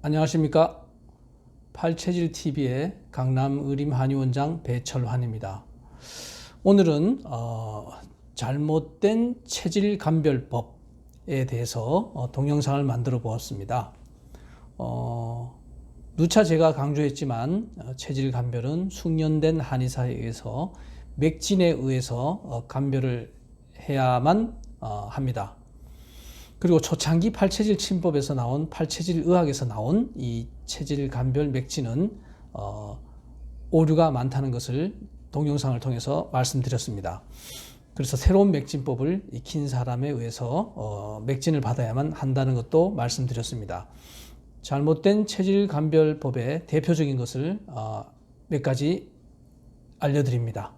안녕하십니까. 팔체질TV의 강남의림한의원장 배철환입니다. 오늘은 잘못된 체질감별법에 대해서 동영상을 만들어 보았습니다. 누차 제가 강조했지만 체질감별은 숙련된 한의사에 의해서 맥진에 의해서 감별을 해야만 합니다. 그리고 초창기 팔체질 침법에서 나온 팔체질 의학에서 나온 이 체질 감별 맥진은 오류가 많다는 것을 동영상을 통해서 말씀드렸습니다. 그래서 새로운 맥진법을 익힌 사람에 의해서 맥진을 받아야만 한다는 것도 말씀드렸습니다. 잘못된 체질 감별법의 대표적인 것을 몇 가지 알려드립니다.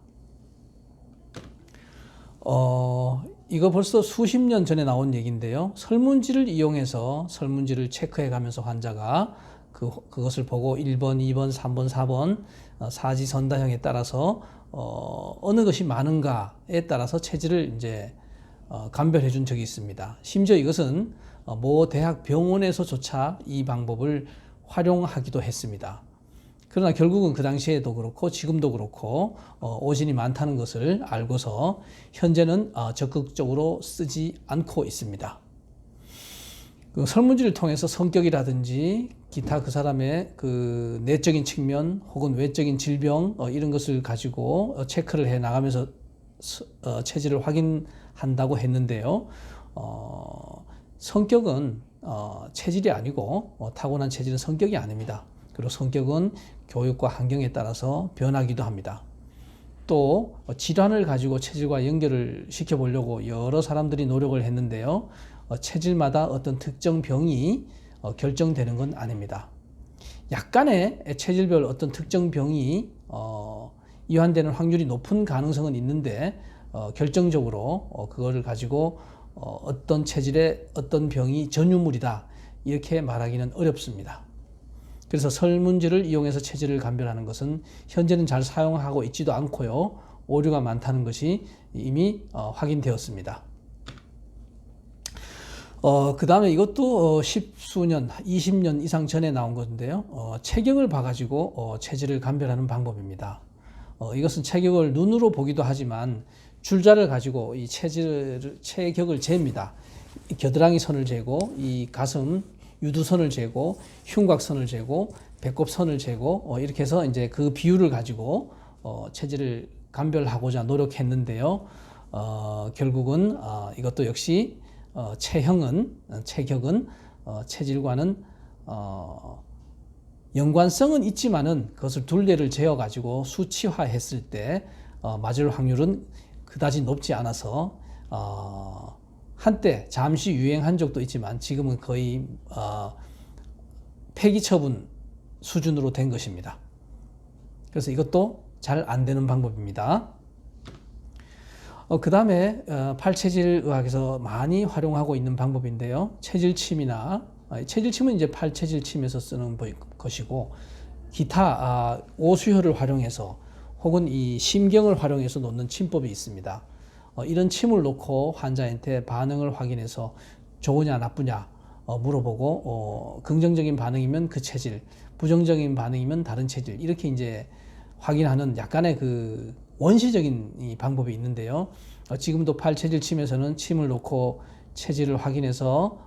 이거 벌써 수십 년 전에 나온 얘기인데요. 설문지를 이용해서 설문지를 체크해 가면서 환자가 그것을 보고 1번, 2번, 3번, 4번 사지선다형에 따라서 어느 것이 많은가에 따라서 체질을 이제 감별해 준 적이 있습니다. 심지어 이것은 모 대학 병원에서조차 이 방법을 활용하기도 했습니다. 그러나 결국은 그 당시에도 그렇고 지금도 그렇고 오진이 많다는 것을 알고서 현재는 적극적으로 쓰지 않고 있습니다. 그 설문지를 통해서 성격이라든지 기타 그 사람의 그 내적인 측면 혹은 외적인 질병 이런 것을 가지고 체크를 해 나가면서 체질을 확인한다고 했는데요. 성격은 체질이 아니고 타고난 체질은 성격이 아닙니다. 그리고 성격은 교육과 환경에 따라서 변하기도 합니다. 또 질환을 가지고 체질과 연결을 시켜보려고 여러 사람들이 노력을 했는데요. 체질마다 어떤 특정 병이 결정되는 건 아닙니다. 약간의 체질별 어떤 특정 병이 이완되는 확률이 높은 가능성은 있는데 결정적으로 그거를 가지고 어떤 체질의 어떤 병이 전유물이다 이렇게 말하기는 어렵습니다. 그래서 설문지를 이용해서 체질을 감별하는 것은 현재는 잘 사용하고 있지도 않고요. 오류가 많다는 것이 이미 확인되었습니다. 그 다음에 이것도 십수년, 20년 이상 전에 나온 건데요. 체격을 봐가지고 체질을 감별하는 방법입니다. 이것은 체격을 눈으로 보기도 하지만 줄자를 가지고 이 체격을 잽니다. 겨드랑이 선을 재고 이 가슴 유두선을 재고 흉곽선을 재고 배꼽선을 재고 이렇게 해서 이제 그 비율을 가지고 체질을 감별하고자 노력했는데요. 결국은 이것도 역시 체격은 체질과는 연관성은 있지만은 그것을 둘레를 재어 가지고 수치화했을 때 맞을 확률은 그다지 높지 않아서 한때 잠시 유행한 적도 있지만 지금은 거의 폐기 처분 수준으로 된 것입니다. 그래서 이것도 잘 안 되는 방법입니다. 그 다음에 팔체질 의학에서 많이 활용하고 있는 방법인데요. 체질침이나 체질침은 이제 팔체질침에서 쓰는 것이고 기타 오수혈을 활용해서 혹은 이 심경을 활용해서 놓는 침법이 있습니다. 이런 침을 놓고 환자한테 반응을 확인해서 좋으냐 나쁘냐 물어보고 긍정적인 반응이면 그 체질, 부정적인 반응이면 다른 체질 이렇게 이제 확인하는 약간의 그 원시적인 이 방법이 있는데요. 지금도 팔체질 침에서는 침을 놓고 체질을 확인해서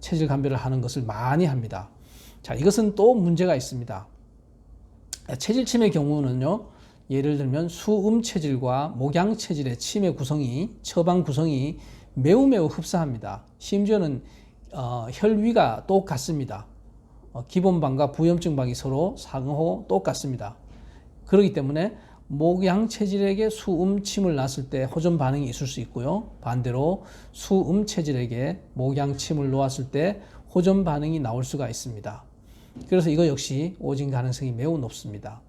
체질 감별을 하는 것을 많이 합니다. 자, 이것은 또 문제가 있습니다. 체질침의 경우는요. 예를 들면 수음 체질과 목양 체질의 침의 구성이 처방 구성이 매우 흡사합니다. 심지어는 혈위가 똑같습니다. 기본방과 부염증방이 서로 상호 똑같습니다. 그렇기 때문에 목양 체질에게 수음 침을 놨을 때 호전 반응이 있을 수 있고요. 반대로 수음 체질에게 목양 침을 놓았을 때 호전 반응이 나올 수가 있습니다. 그래서 이거 역시 오진 가능성이 매우 높습니다.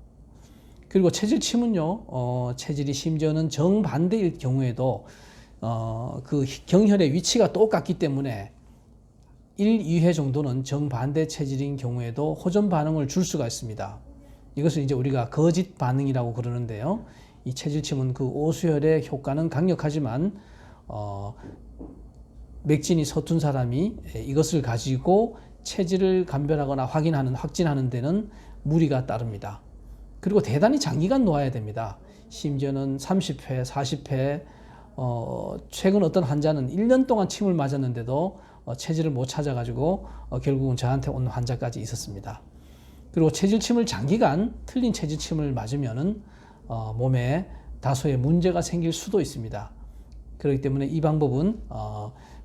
그리고 체질침은요, 체질이 심지어는 정반대일 경우에도 그 경혈의 위치가 똑같기 때문에 1, 2회 정도는 정반대 체질인 경우에도 호전 반응을 줄 수가 있습니다. 이것을 이제 우리가 거짓 반응이라고 그러는데요. 이 체질침은 그 오수혈의 효과는 강력하지만 맥진이 서툰 사람이 이것을 가지고 체질을 감별하거나 확진하는 데는 무리가 따릅니다. 그리고 대단히 장기간 놓아야 됩니다. 심지어는 30회, 40회, 최근 어떤 환자는 1년 동안 침을 맞았는데도 체질을 못 찾아가지고 결국은 저한테 온 환자까지 있었습니다. 그리고 체질침을 장기간 틀린 체질침을 맞으면은 몸에 다소의 문제가 생길 수도 있습니다. 그렇기 때문에 이 방법은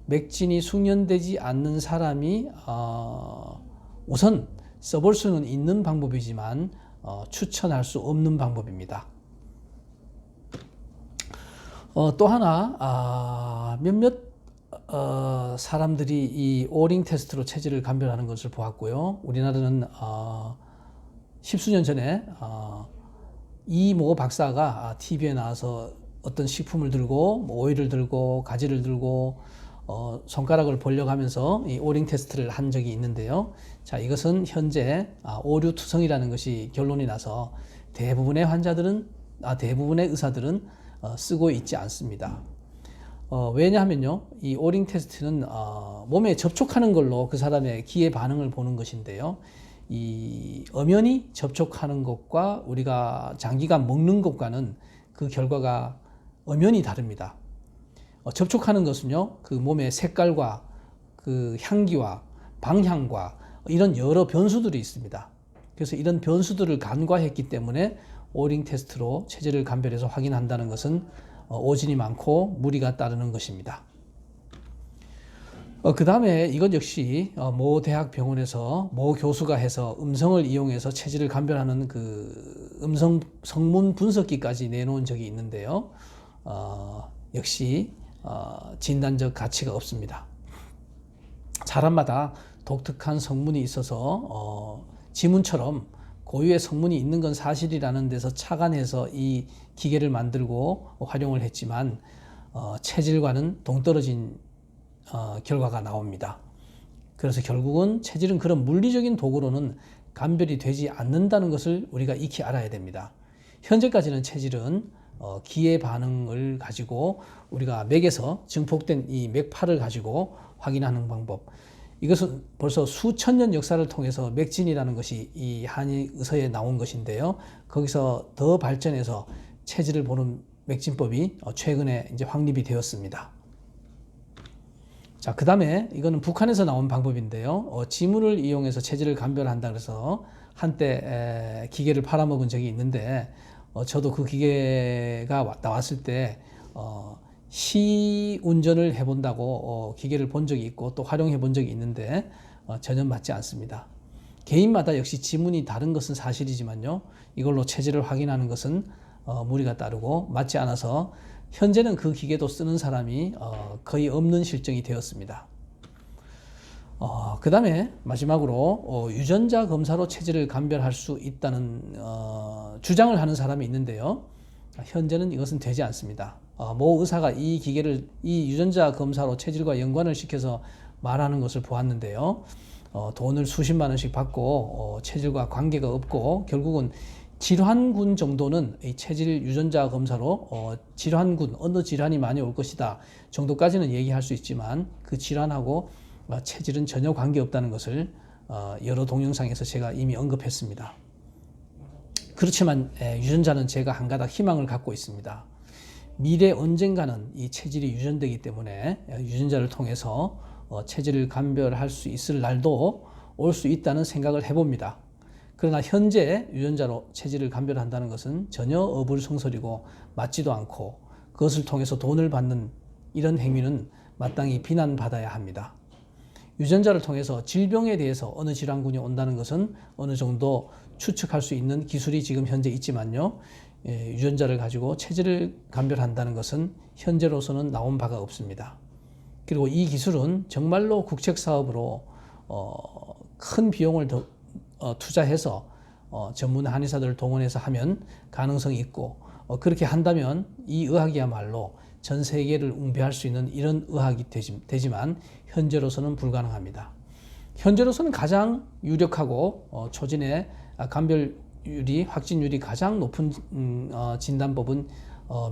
맥진이 숙련되지 않는 사람이 우선 써볼 수는 있는 방법이지만 추천할 수 없는 방법입니다. 또 하나 몇몇 사람들이 이 오링 테스트로 체질을 감별하는 것을 보았고요. 우리나라는 십수년 전에 이모 박사가 TV에 나와서 어떤 식품을 들고 오이를 들고 가지를 들고 손가락을 벌려가면서 이 오링 테스트를 한 적이 있는데요. 자, 이것은 현재 오류투성이라는 것이 결론이 나서 대부분의 의사들은 쓰고 있지 않습니다. 왜냐하면요, 이 오링 테스트는 몸에 접촉하는 걸로 그 사람의 기의 반응을 보는 것인데요. 이 엄연히 접촉하는 것과 우리가 장기간 먹는 것과는 그 결과가 엄연히 다릅니다. 접촉하는 것은요, 그 몸의 색깔과 그 향기와 방향과 이런 여러 변수들이 있습니다. 그래서 이런 변수들을 간과했기 때문에 오링 테스트로 체질을 감별해서 확인한다는 것은 오진이 많고 무리가 따르는 것입니다. 그 다음에 이것 역시 모 대학 병원에서 모 교수가 해서 음성을 이용해서 체질을 감별하는 그 음성 성문 분석기까지 내놓은 적이 있는데요. 역시 진단적 가치가 없습니다. 사람마다 독특한 성문이 있어서 지문처럼 고유의 성문이 있는 건 사실이라는 데서 착안해서 이 기계를 만들고 활용을 했지만 체질과는 동떨어진 결과가 나옵니다. 그래서 결국은 체질은 그런 물리적인 도구로는 감별이 되지 않는다는 것을 우리가 익히 알아야 됩니다. 현재까지는 체질은 기의 반응을 가지고 우리가 맥에서 증폭된 이 맥파를 가지고 확인하는 방법, 이것은 벌써 수천 년 역사를 통해서 맥진이라는 것이 이 한의의서에 나온 것인데요. 거기서 더 발전해서 체질을 보는 맥진법이 최근에 이제 확립이 되었습니다. 자, 그 다음에 이거는 북한에서 나온 방법인데요. 지문을 이용해서 체질을 감별한다 그래서 한때 기계를 팔아먹은 적이 있는데 저도 그 기계가 나왔을 때 시운전을 해본다고 기계를 본 적이 있고 또 활용해 본 적이 있는데 전혀 맞지 않습니다. 개인마다 역시 지문이 다른 것은 사실이지만요, 이걸로 체질을 확인하는 것은 무리가 따르고 맞지 않아서 현재는 그 기계도 쓰는 사람이 거의 없는 실정이 되었습니다. 그 다음에 마지막으로 유전자 검사로 체질을 감별할 수 있다는 주장을 하는 사람이 있는데요. 현재는 이것은 되지 않습니다. 모 의사가 이 기계를 이 유전자 검사로 체질과 연관을 시켜서 말하는 것을 보았는데요. 돈을 수십만 원씩 받고 체질과 관계가 없고 결국은 질환군 정도는 이 체질 유전자 검사로 질환군, 어느 질환이 많이 올 것이다 정도까지는 얘기할 수 있지만 그 질환하고 체질은 전혀 관계없다는 것을 여러 동영상에서 제가 이미 언급했습니다. 그렇지만 유전자는 제가 한 가닥 희망을 갖고 있습니다. 미래 언젠가는 이 체질이 유전되기 때문에 유전자를 통해서 체질을 감별할 수 있을 날도 올 수 있다는 생각을 해봅니다. 그러나 현재 유전자로 체질을 감별한다는 것은 전혀 어불성설이고 맞지도 않고 그것을 통해서 돈을 받는 이런 행위는 마땅히 비난받아야 합니다. 유전자를 통해서 질병에 대해서 어느 질환군이 온다는 것은 어느 정도 추측할 수 있는 기술이 지금 현재 있지만요, 유전자를 가지고 체질을 감별한다는 것은 현재로서는 나온 바가 없습니다. 그리고 이 기술은 정말로 국책사업으로 큰 비용을 투자해서 전문 한의사들을 동원해서 하면 가능성이 있고 그렇게 한다면 이 의학이야말로 전 세계를 웅배할 수 있는 이런 의학이 되지만 현재로서는 불가능합니다. 현재로서는 가장 유력하고 초진의 감별율이 확진율이 가장 높은 진단법은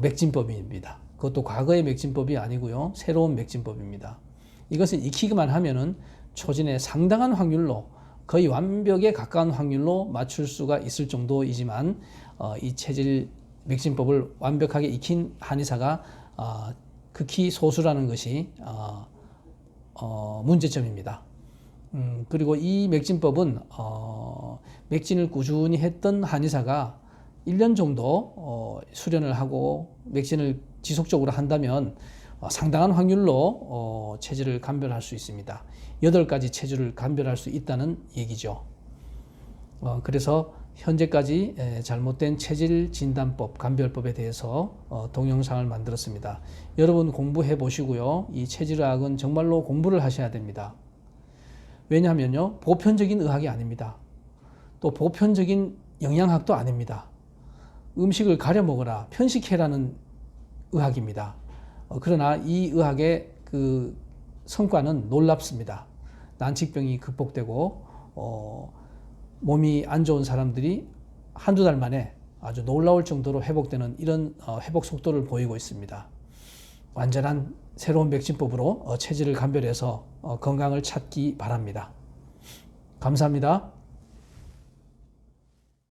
맥진법입니다. 그것도 과거의 맥진법이 아니고요, 새로운 맥진법입니다. 이것은 익히기만 하면은 초진에 상당한 확률로 거의 완벽에 가까운 확률로 맞출 수가 있을 정도이지만 이 체질 맥진법을 완벽하게 익힌 한의사가 극히 소수라는 것이 문제점입니다. 그리고 이 맥진법은 맥진을 꾸준히 했던 한의사가 1년 정도 수련을 하고 맥진을 지속적으로 한다면 상당한 확률로 체질을 감별할 수 있습니다. 8가지 체질을 감별할 수 있다는 얘기죠. 그래서 현재까지 잘못된 체질 진단법, 감별법에 대해서 동영상을 만들었습니다. 여러분 공부해 보시고요. 이 체질의학은 정말로 공부를 하셔야 됩니다. 왜냐하면요, 보편적인 의학이 아닙니다. 또 보편적인 영양학도 아닙니다. 음식을 가려 먹어라, 편식해라는 의학입니다. 그러나 이 의학의 그 성과는 놀랍습니다. 난치병이 극복되고 몸이 안 좋은 사람들이 한두 달 만에 아주 놀라울 정도로 회복되는 이런 회복 속도를 보이고 있습니다. 완전한 새로운 맥진법으로 체질을 감별해서 건강을 찾기 바랍니다. 감사합니다.